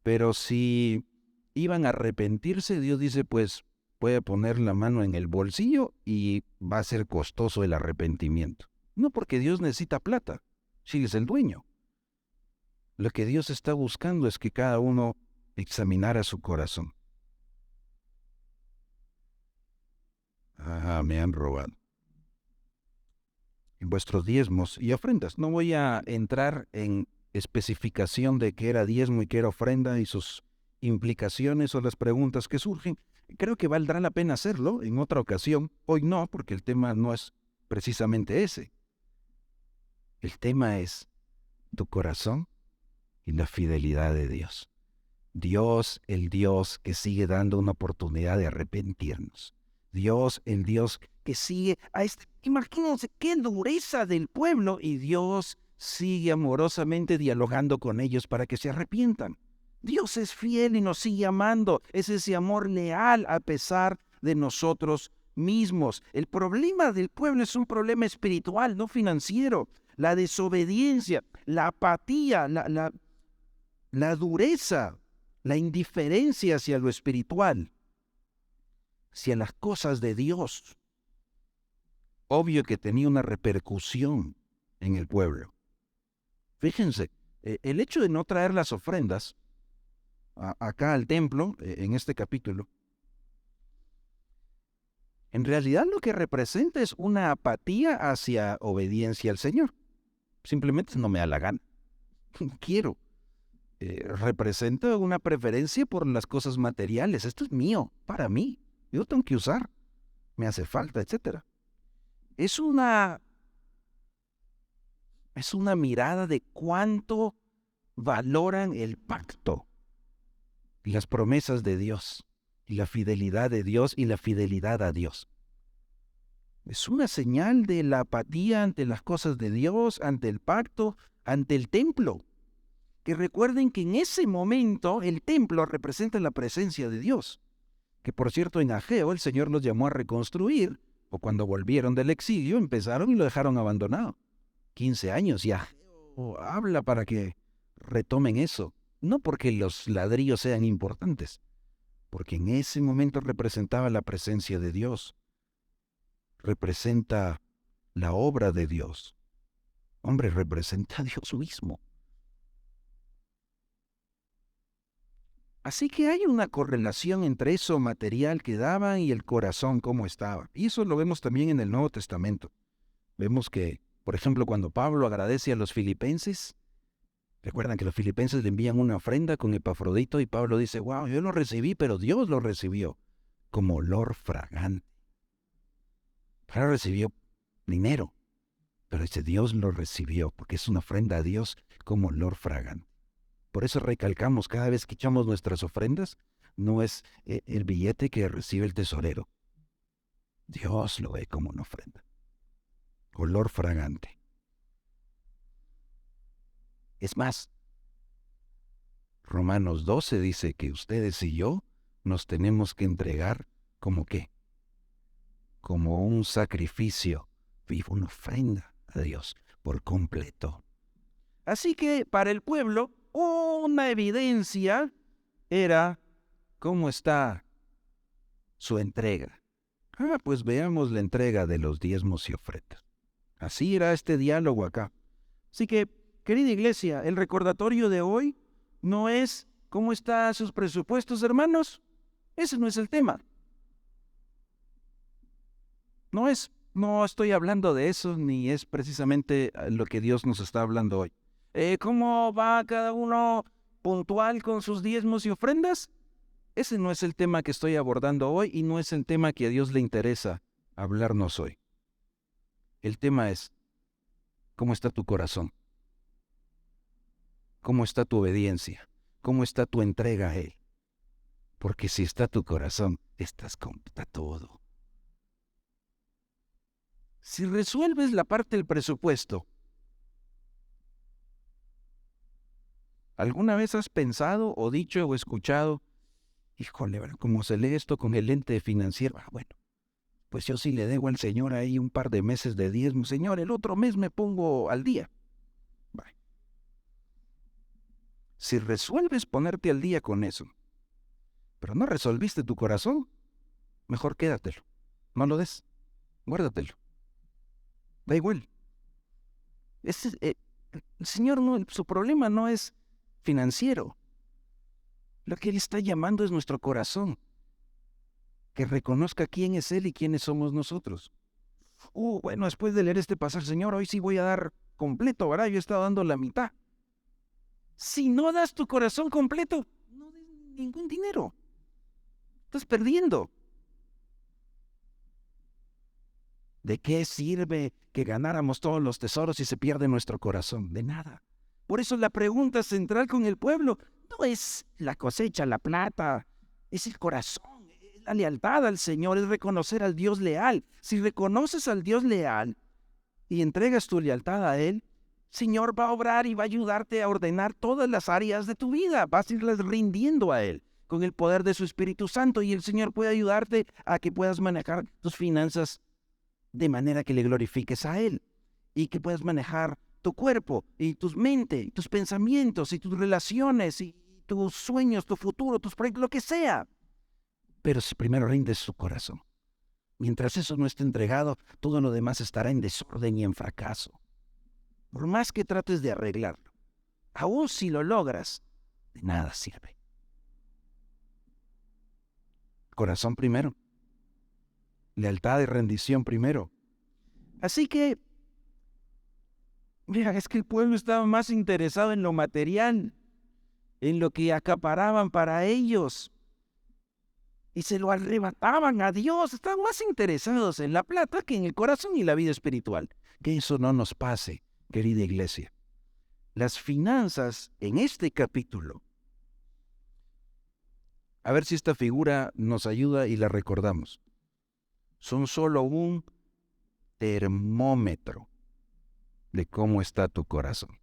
Pero si iban a arrepentirse, Dios dice, pues puede poner la mano en el bolsillo y va a ser costoso el arrepentimiento. No porque Dios necesita plata, si es el dueño. Lo que Dios está buscando es que cada uno examinara su corazón. Ah, me han robado. En vuestros diezmos y ofrendas. No voy a entrar en especificación de qué era diezmo y qué era ofrenda y sus implicaciones o las preguntas que surgen. Creo que valdrá la pena hacerlo en otra ocasión. Hoy no, porque el tema no es precisamente ese. El tema es tu corazón y la fidelidad de Dios. Dios, el Dios que sigue dando una oportunidad de arrepentirnos. Dios, el Dios que sigue a este... Imagínense qué dureza del pueblo y Dios sigue amorosamente dialogando con ellos para que se arrepientan. Dios es fiel y nos sigue amando. Es ese amor leal a pesar de nosotros mismos. El problema del pueblo es un problema espiritual, no financiero. La desobediencia, la apatía, la dureza, la indiferencia hacia lo espiritual, hacia las cosas de Dios. Obvio que tenía una repercusión en el pueblo. Fíjense, el hecho de no traer las ofrendas acá al templo, en este capítulo, en realidad lo que representa es una apatía hacia obediencia al Señor. Simplemente no me da la gana. Quiero. Representa una preferencia por las cosas materiales. Esto es mío, para mí. Yo lo tengo que usar. Me hace falta, etc. Es una mirada de cuánto valoran el pacto y las promesas de Dios. y la fidelidad de Dios y la fidelidad a Dios. Es una señal de la apatía ante las cosas de Dios, ante el pacto, ante el templo. Que recuerden que en ese momento el templo representa la presencia de Dios. Que por cierto en Ageo el Señor los llamó a reconstruir, o cuando volvieron del exilio empezaron y lo dejaron abandonado. 15 años y Ageo habla para que retomen eso. No porque los ladrillos sean importantes, porque en ese momento representaba la presencia de Dios. Representa la obra de Dios. Hombre, representa a Dios mismo. Así que hay una correlación entre eso material que daban y el corazón cómo estaba. Y eso lo vemos también en el Nuevo Testamento. Vemos que, por ejemplo, cuando Pablo agradece a los filipenses, recuerdan que los filipenses le envían una ofrenda con Epafrodito y Pablo dice, wow, yo lo recibí, pero Dios lo recibió como olor fragante. Pablo recibió dinero, pero dice, Dios lo recibió porque es una ofrenda a Dios como olor fragante. Por eso recalcamos cada vez que echamos nuestras ofrendas, no es el billete que recibe el tesorero. Dios lo ve como una ofrenda. Olor fragante. Es más, Romanos 12 dice que ustedes y yo nos tenemos que entregar ¿como qué? Como un sacrificio vivo, una ofrenda a Dios por completo. Así que para el pueblo, una evidencia era cómo está su entrega. Pues veamos la entrega de los diezmos y ofrendas. Así era este diálogo acá. Así que, querida iglesia, el recordatorio de hoy no es cómo están sus presupuestos, hermanos. Ese no es el tema. No estoy hablando de eso, ni es precisamente lo que Dios nos está hablando hoy. ¿Cómo va cada uno puntual con sus diezmos y ofrendas? Ese no es el tema que estoy abordando hoy y no es el tema que a Dios le interesa hablarnos hoy. El tema es, ¿cómo está tu corazón? ¿Cómo está tu obediencia? ¿Cómo está tu entrega a Él? Porque si está tu corazón, está todo. Si resuelves la parte del presupuesto, ¿alguna vez has pensado o dicho o escuchado, híjole, ¿cómo se lee esto con el lente financiero? Bueno, pues yo sí le debo al Señor ahí un par de meses de diezmo. Señor, el otro mes me pongo al día. Vale. Si resuelves ponerte al día con eso, pero no resolviste tu corazón, mejor quédatelo. No lo des. Guárdatelo. Da igual. El Señor su problema no es financiero. Lo que Él está llamando es nuestro corazón. Que reconozca quién es Él y quiénes somos nosotros. Bueno, después de leer este pasaje, Señor, hoy sí voy a dar completo, ¿verdad? Yo he estado dando la mitad. Si no das tu corazón completo, no des ningún dinero. Estás perdiendo. ¿De qué sirve que ganáramos todos los tesoros si se pierde nuestro corazón? De nada. Por eso la pregunta central con el pueblo no es la cosecha, la plata, es el corazón, es la lealtad al Señor, es reconocer al Dios leal. Si reconoces al Dios leal y entregas tu lealtad a Él, Señor va a obrar y va a ayudarte a ordenar todas las áreas de tu vida. Vas a irlas rindiendo a Él con el poder de su Espíritu Santo y el Señor puede ayudarte a que puedas manejar tus finanzas de manera que le glorifiques a Él y que puedas manejar tu cuerpo y tu mente, y tus pensamientos y tus relaciones y tus sueños, tu futuro, tus proyectos, lo que sea. Pero si primero rindes su corazón. Mientras eso no esté entregado, todo lo demás estará en desorden y en fracaso. Por más que trates de arreglarlo, aún si lo logras, de nada sirve. Corazón primero. Lealtad y rendición primero. Así que, mira, es que el pueblo estaba más interesado en lo material, en lo que acaparaban para ellos, y se lo arrebataban a Dios. Estaban más interesados en la plata que en el corazón y la vida espiritual. Que eso no nos pase, querida iglesia. Las finanzas en este capítulo A ver si esta figura nos ayuda y la recordamos. Son solo un termómetro de cómo está tu corazón.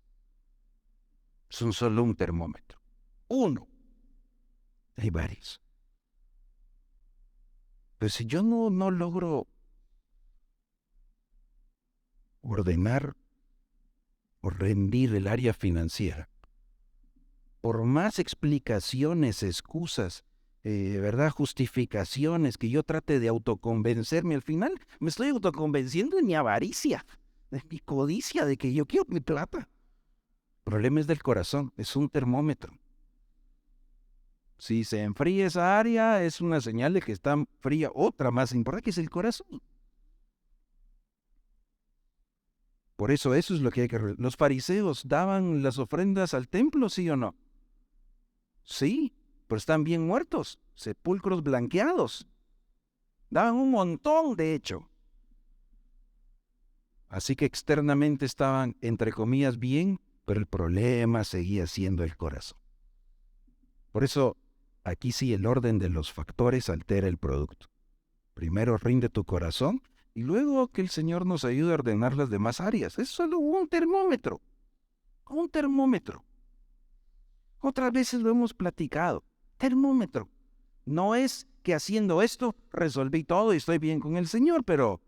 Son solo un termómetro. Uno. Hay varios. Pero si yo no logro ordenar o rendir el área financiera, por más explicaciones, excusas, ¿verdad? Justificaciones que yo trate de autoconvencerme, al final me estoy autoconvenciendo de mi avaricia, de mi codicia, de que yo quiero mi plata. El problema es del corazón, es un termómetro. Si se enfría esa área, es una señal de que está fría otra más importante, que es el corazón. Por eso es lo que hay que... ¿Los fariseos daban las ofrendas al templo, sí o no? Sí, pero están bien muertos, sepulcros blanqueados. Daban un montón, de hecho. Así que externamente estaban, entre comillas, bien, pero el problema seguía siendo el corazón. Por eso, aquí sí el orden de los factores altera el producto. Primero rinde tu corazón y luego que el Señor nos ayude a ordenar las demás áreas. Es solo un termómetro. Un termómetro. Otras veces lo hemos platicado. Termómetro. No es que haciendo esto resolví todo y estoy bien con el Señor, pero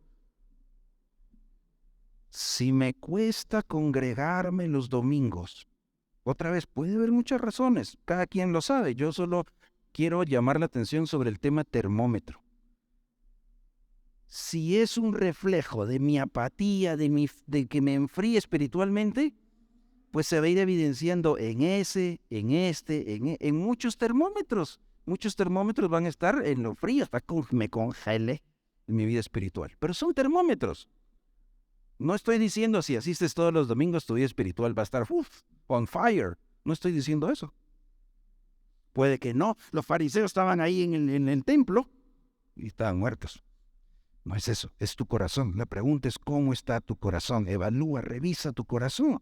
si me cuesta congregarme los domingos, otra vez puede haber muchas razones, cada quien lo sabe. Yo solo quiero llamar la atención sobre el tema termómetro. Si es un reflejo de mi apatía, de que me enfríe espiritualmente, pues se va a ir evidenciando en muchos termómetros. Muchos termómetros van a estar en lo frío, hasta que me congele en mi vida espiritual. Pero son termómetros. No estoy diciendo si asistes todos los domingos, tu vida espiritual va a estar on fire. No estoy diciendo eso. Puede que no. Los fariseos estaban ahí en el templo y estaban muertos. No es eso, es tu corazón. La pregunta es cómo está tu corazón. Evalúa, revisa tu corazón.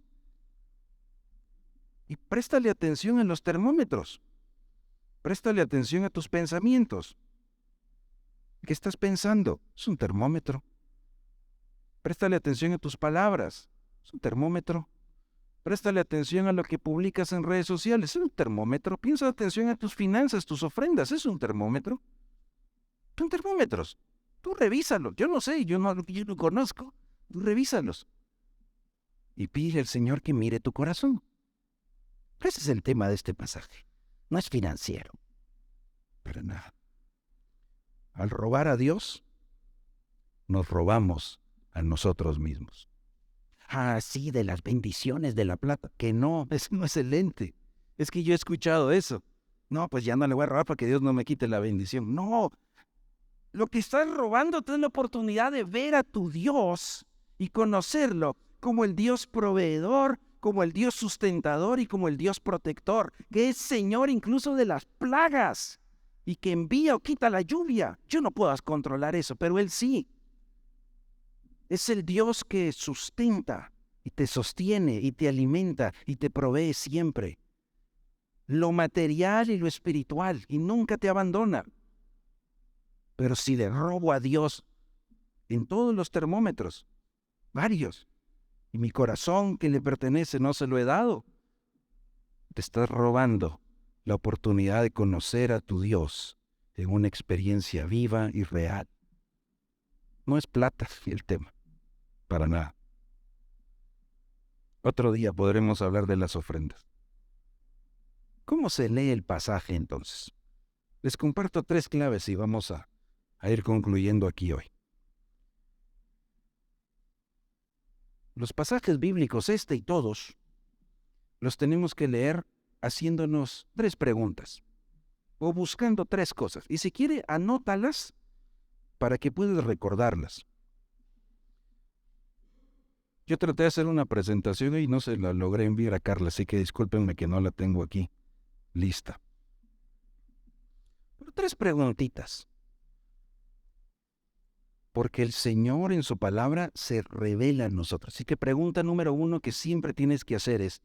Y préstale atención a los termómetros. Préstale atención a tus pensamientos. ¿Qué estás pensando? Es un termómetro. Préstale atención a tus palabras. Es un termómetro. Préstale atención a lo que publicas en redes sociales. Es un termómetro. Piensa atención a tus finanzas, tus ofrendas. Es un termómetro. Son termómetros. Tú revísalos. Yo no sé, yo no conozco. Tú revísalos. Y pide al Señor que mire tu corazón. Ese es el tema de este pasaje. No es financiero. Para nada. Al robar a Dios, nos robamos a nosotros mismos. Ah, sí, de las bendiciones de la plata. Que no, eso no es el ente. Es que yo he escuchado eso. No, pues ya no le voy a robar para que Dios no me quite la bendición. No, lo que estás robándote es la oportunidad de ver a tu Dios y conocerlo como el Dios proveedor, como el Dios sustentador y como el Dios protector, que es Señor incluso de las plagas y que envía o quita la lluvia. Yo no puedo controlar eso, pero Él sí. Es el Dios que sustenta y te sostiene y te alimenta y te provee siempre. Lo material y lo espiritual, y nunca te abandona. Pero si le robo a Dios en todos los termómetros, varios, y mi corazón que le pertenece no se lo he dado, te estás robando la oportunidad de conocer a tu Dios en una experiencia viva y real. No es plata el tema, para nada. Otro día podremos hablar de las ofrendas. ¿Cómo se lee el pasaje entonces? Les comparto 3 claves y vamos a ir concluyendo aquí hoy. Los pasajes bíblicos, este y todos, los tenemos que leer haciéndonos 3 preguntas o buscando 3 cosas. Y si quiere, anótalas para que puedas recordarlas. Yo traté de hacer una presentación y no se la logré enviar a Carla, así que discúlpenme que no la tengo aquí lista. Pero 3 preguntitas. Porque el Señor en su palabra se revela a nosotros. Así que pregunta número 1 que siempre tienes que hacer es,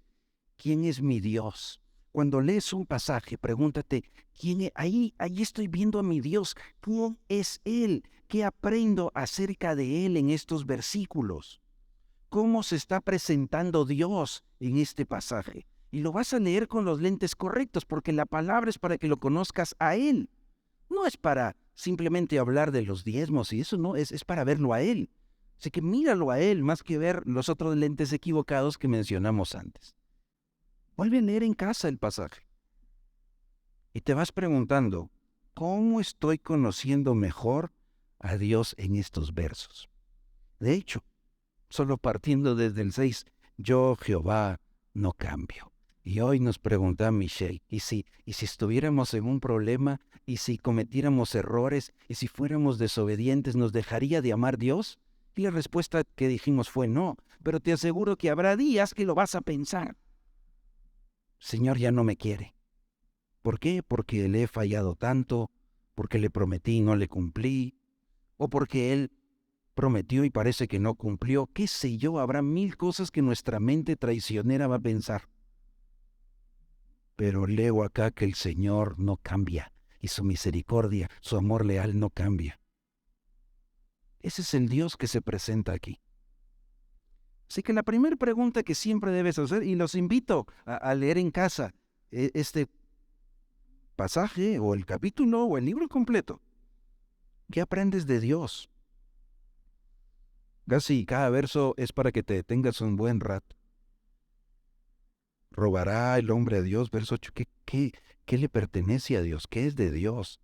¿quién es mi Dios? Cuando lees un pasaje, pregúntate, ahí estoy viendo a mi Dios. ¿Quién es Él? ¿Qué aprendo acerca de Él en estos versículos? ¿Cómo se está presentando Dios en este pasaje? Y lo vas a leer con los lentes correctos, porque la palabra es para que lo conozcas a Él. No es para simplemente hablar de los diezmos y eso no, es para verlo a Él. Así que míralo a Él más que ver los otros lentes equivocados que mencionamos antes. Vuelve a leer en casa el pasaje. Y te vas preguntando, ¿cómo estoy conociendo mejor a Dios en estos versos? De hecho, solo partiendo desde el 6, yo Jehová no cambio. Y hoy nos pregunta Michelle, ¿y si estuviéramos en un problema, y si cometiéramos errores, y si fuéramos desobedientes, ¿nos dejaría de amar Dios? Y la respuesta que dijimos fue no, pero te aseguro que habrá días que lo vas a pensar. Señor ya no me quiere. ¿Por qué? Porque le he fallado tanto, porque le prometí y no le cumplí, o porque Él prometió y parece que no cumplió. ¿Qué sé yo? Habrá mil cosas que nuestra mente traicionera va a pensar. Pero leo acá que el Señor no cambia y su misericordia, su amor leal no cambia. Ese es el Dios que se presenta aquí. Así que la primera pregunta que siempre debes hacer, y los invito a leer en casa este pasaje o el capítulo o el libro completo. ¿Qué aprendes de Dios? Casi cada verso es para que te detengas un buen rato. ¿Robará el hombre a Dios? Verso 8. ¿Qué le pertenece a Dios? ¿Qué es de Dios?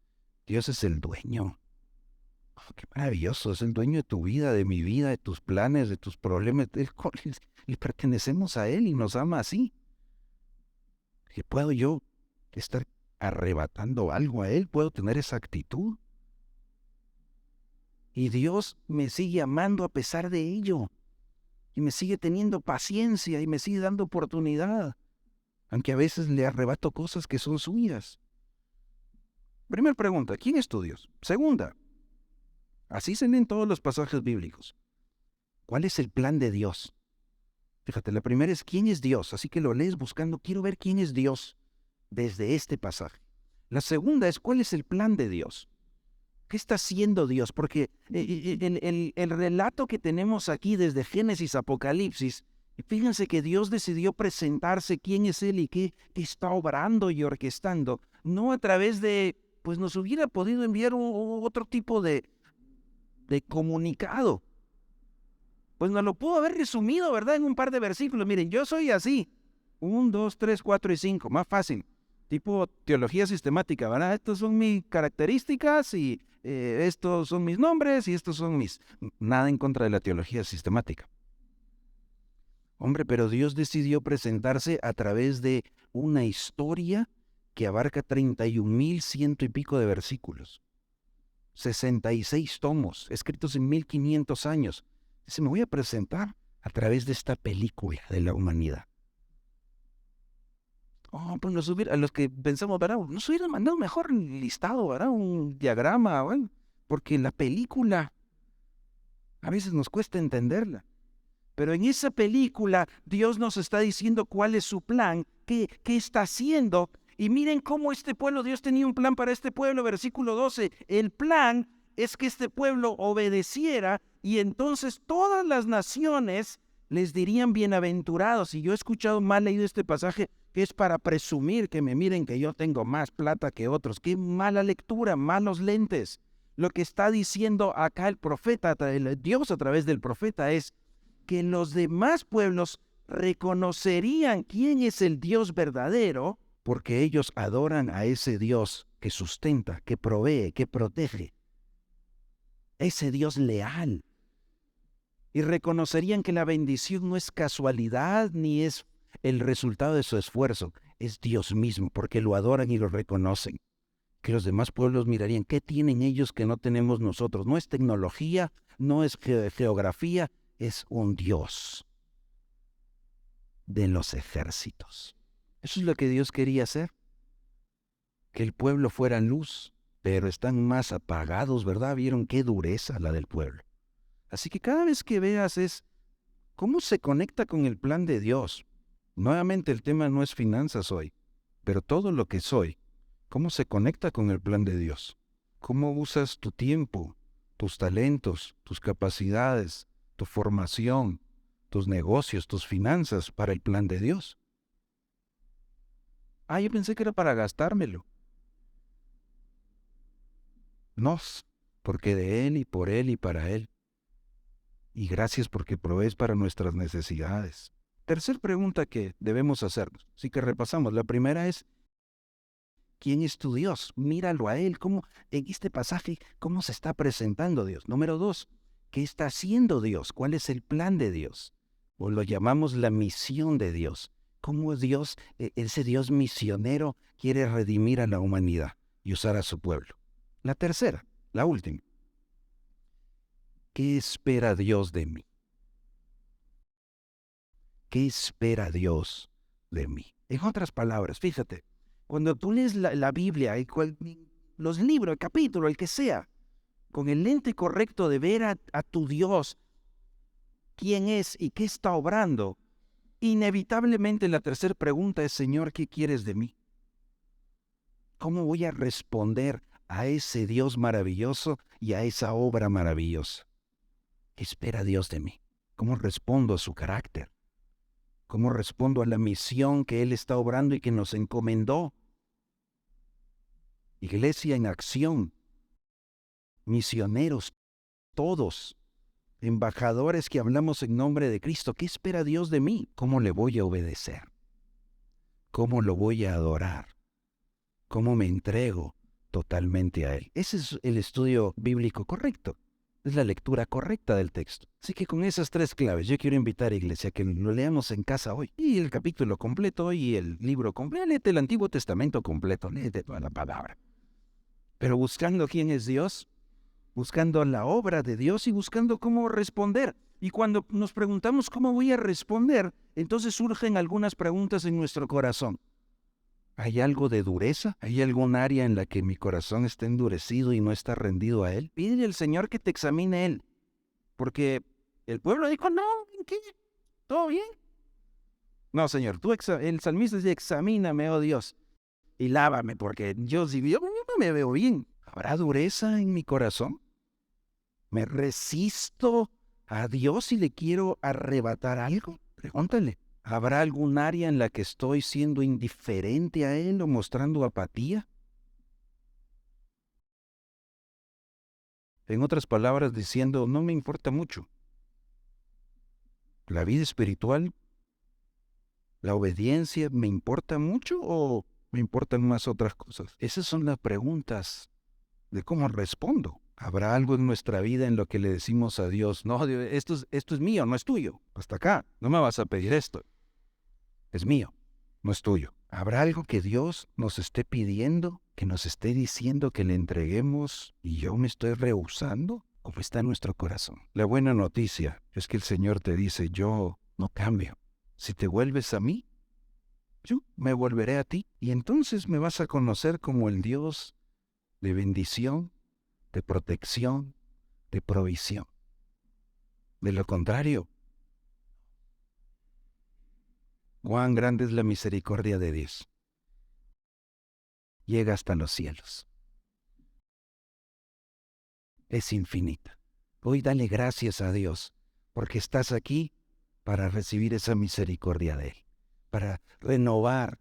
Dios es el dueño. Oh, qué maravilloso. Es el dueño de tu vida, de mi vida, de tus planes, de tus problemas. Le pertenecemos a Él y nos ama así. ¿Que puedo yo estar arrebatando algo a Él? ¿Puedo tener esa actitud? Y Dios me sigue amando a pesar de ello. Y me sigue teniendo paciencia y me sigue dando oportunidad. Aunque a veces le arrebato cosas que son suyas. Primera pregunta, ¿quién es tu Dios? Segunda, así se leen todos los pasajes bíblicos. ¿Cuál es el plan de Dios? Fíjate, la primera es ¿quién es Dios? Así que lo lees buscando, quiero ver quién es Dios desde este pasaje. La segunda es ¿cuál es el plan de Dios? ¿Qué está haciendo Dios? Porque el relato que tenemos aquí desde Génesis a Apocalipsis, fíjense que Dios decidió presentarse quién es Él y qué está obrando y orquestando, no a través de, pues nos hubiera podido enviar otro tipo de comunicado. Pues nos lo pudo haber resumido, ¿verdad? En un par de versículos. Miren, yo soy así. 1, 2, 3, 4 y 5. Más fácil. Tipo teología sistemática, ¿verdad? Estas son mis características y estos son mis nombres y estos son mis... Nada en contra de la teología sistemática. Hombre, pero Dios decidió presentarse a través de una historia que abarca 31,100 y pico de versículos. 66 tomos, escritos en 1500 años. Dice, me voy a presentar a través de esta película de la humanidad. Oh, pues a los que pensamos, ¿verdad? Nos hubieran mandado mejor listado, ¿verdad? Un diagrama, bueno, porque la película a veces nos cuesta entenderla. Pero en esa película Dios nos está diciendo cuál es su plan, qué está haciendo. Y miren cómo este pueblo, Dios tenía un plan para este pueblo, versículo 12. El plan es que este pueblo obedeciera y entonces todas las naciones les dirían bienaventurados. Y yo he escuchado mal leído este pasaje que es para presumir que me miren que yo tengo más plata que otros. Qué mala lectura, malos lentes. Lo que está diciendo acá el profeta, Dios a través del profeta es que los demás pueblos reconocerían quién es el Dios verdadero porque ellos adoran a ese Dios que sustenta, que provee, que protege. Ese Dios leal. Y reconocerían que la bendición no es casualidad ni es el resultado de su esfuerzo, es Dios mismo, porque lo adoran y lo reconocen. Que los demás pueblos mirarían, ¿qué tienen ellos que no tenemos nosotros? No es tecnología, no es geografía, es un Dios de los ejércitos. Eso es lo que Dios quería hacer, que el pueblo fuera luz, pero están más apagados, ¿verdad? Vieron qué dureza la del pueblo. Así que cada vez que veas es cómo se conecta con el plan de Dios. Nuevamente el tema no es finanzas hoy, pero todo lo que soy, ¿cómo se conecta con el plan de Dios? ¿Cómo usas tu tiempo, tus talentos, tus capacidades, tu formación, tus negocios, tus finanzas para el plan de Dios? Yo pensé que era para gastármelo. No, porque de Él y por Él y para Él. Y gracias porque provees para nuestras necesidades. Tercer pregunta que debemos hacernos. Así que repasamos. La primera es, ¿quién es tu Dios? Míralo a Él. ¿Cómo, en este pasaje, cómo se está presentando Dios? Número dos, ¿qué está haciendo Dios? ¿Cuál es el plan de Dios? O lo llamamos la misión de Dios. ¿Cómo Dios, ese Dios misionero, quiere redimir a la humanidad y usar a su pueblo? La tercera, la última. ¿Qué espera Dios de mí? ¿Qué espera Dios de mí? En otras palabras, fíjate, cuando tú lees la Biblia, los libros, el capítulo, el que sea, con el lente correcto de ver a tu Dios, quién es y qué está obrando, inevitablemente la tercera pregunta es, Señor, ¿qué quieres de mí? ¿Cómo voy a responder a ese Dios maravilloso y a esa obra maravillosa? ¿Qué espera Dios de mí? ¿Cómo respondo a su carácter? ¿Cómo respondo a la misión que Él está obrando y que nos encomendó? Iglesia en acción, misioneros, todos, embajadores que hablamos en nombre de Cristo. ¿Qué espera Dios de mí? ¿Cómo le voy a obedecer? ¿Cómo lo voy a adorar? ¿Cómo me entrego totalmente a Él? Ese es el estudio bíblico correcto. Es la lectura correcta del texto. Así que con esas tres claves, yo quiero invitar a Iglesia a que lo leamos en casa hoy. Y el capítulo completo y el libro completo. Léete el Antiguo Testamento completo, léete toda la palabra. Pero buscando quién es Dios, buscando la obra de Dios y buscando cómo responder. Y cuando nos preguntamos cómo voy a responder, entonces surgen algunas preguntas en nuestro corazón. ¿Hay algo de dureza? ¿Hay algún área en la que mi corazón está endurecido y no está rendido a Él? Pídele al Señor que te examine Él. Porque el pueblo dijo, no, ¿qué? ¿Todo bien? No, Señor, el salmista dice, examíname, oh Dios, y lávame, porque yo no me veo bien. ¿Habrá dureza en mi corazón? ¿Me resisto a Dios y le quiero arrebatar algo? Pregúntale. ¿Habrá algún área en la que estoy siendo indiferente a Él o mostrando apatía? En otras palabras, diciendo, no me importa mucho. ¿La vida espiritual, la obediencia, me importa mucho o me importan más otras cosas? Esas son las preguntas de cómo respondo. ¿Habrá algo en nuestra vida en lo que le decimos a Dios, no, Dios, esto es mío, no es tuyo? Hasta acá, no me vas a pedir esto. Es mío, no es tuyo. ¿Habrá algo que Dios nos esté pidiendo, que nos esté diciendo que le entreguemos y yo me estoy rehusando? ¿Cómo está nuestro corazón? La buena noticia es que el Señor te dice, yo no cambio. Si te vuelves a mí, yo me volveré a ti. Y entonces me vas a conocer como el Dios de bendición, de protección, de provisión. De lo contrario, cuán grande es la misericordia de Dios. Llega hasta los cielos. Es infinita. Hoy dale gracias a Dios, porque estás aquí para recibir esa misericordia de Él, para renovar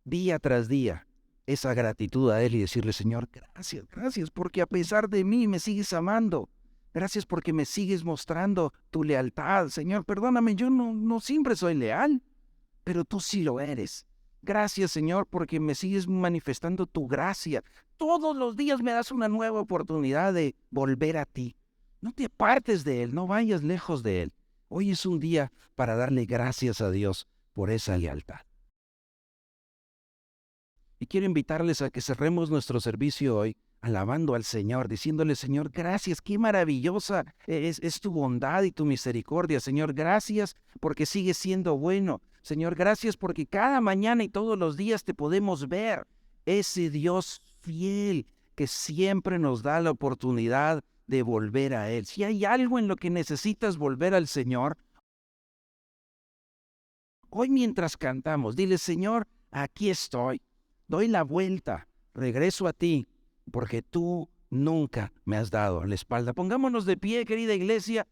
día tras día esa gratitud a Él y decirle, Señor, gracias, gracias, porque a pesar de mí me sigues amando. Gracias porque me sigues mostrando tu lealtad. Señor, perdóname, yo no siempre soy leal, pero tú sí lo eres. Gracias, Señor, porque me sigues manifestando tu gracia. Todos los días me das una nueva oportunidad de volver a ti. No te apartes de Él, no vayas lejos de Él. Hoy es un día para darle gracias a Dios por esa lealtad. Y quiero invitarles a que cerremos nuestro servicio hoy alabando al Señor, diciéndole, Señor, gracias, qué maravillosa es tu bondad y tu misericordia. Señor, gracias porque sigues siendo bueno. Señor, gracias porque cada mañana y todos los días te podemos ver. Ese Dios fiel que siempre nos da la oportunidad de volver a Él. Si hay algo en lo que necesitas volver al Señor, Hoy mientras cantamos, dile, Señor, aquí estoy, doy la vuelta, regreso a ti, porque tú nunca me has dado la espalda. Pongámonos de pie, querida iglesia,